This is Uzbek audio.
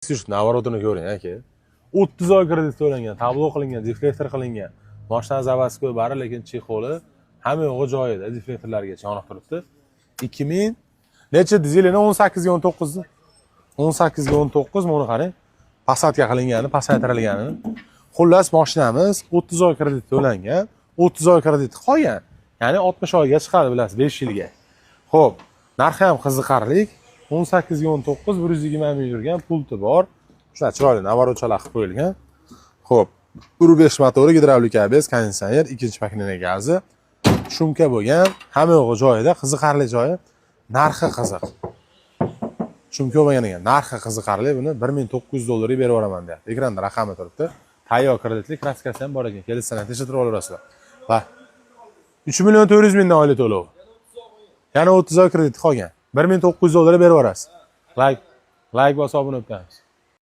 Navorotini ko'ring aka. 30 oy kredit to'langan, tablo qilingan, deflektor qilingan. Mashina zavodiy bari, lekin chexoli hamma yo'g'i joyida, deflektorlargacha yoniq turibdi. 2000 necha dizelini 18 ga 19 ni. 18 ga 19 buni qarang. Passatga qilingani, pasaytirilgani. Xullas mashinamiz 30 oy kredit to'langan, 30 oy kredit qolgan. Ya'ni 60 oyga chiqadi bilasiz, 5 yilga. Xo'p, narxi ham qiziqarli. 18 ga 19 120 ming yurgan pulti bor. Shular chiroyli navorotchalar qilib qo'yilgan. Xo'p, 1.5 motori, gidravlik ABS, konditsioner, ikkinchi paketli gazi, shumka bo'lgan, hamma yo'g'i joyida, qiziqarli joyi, narxi qiziq. Shumka bo'lgan ekan, narxi qiziqarli, buni $1900 berib yuboraman deyapti. Ekranda raqami turibdi. Tayyor kreditli, kraskasi ham bor ekan. Kelishsangiz tekshirib olasizlar. Va 3.400.000 dan oylik to'lov. Yana 30 oy kredit qolgan. $1900 berib yuborasiz. Like bosib obuna bo'lamiz.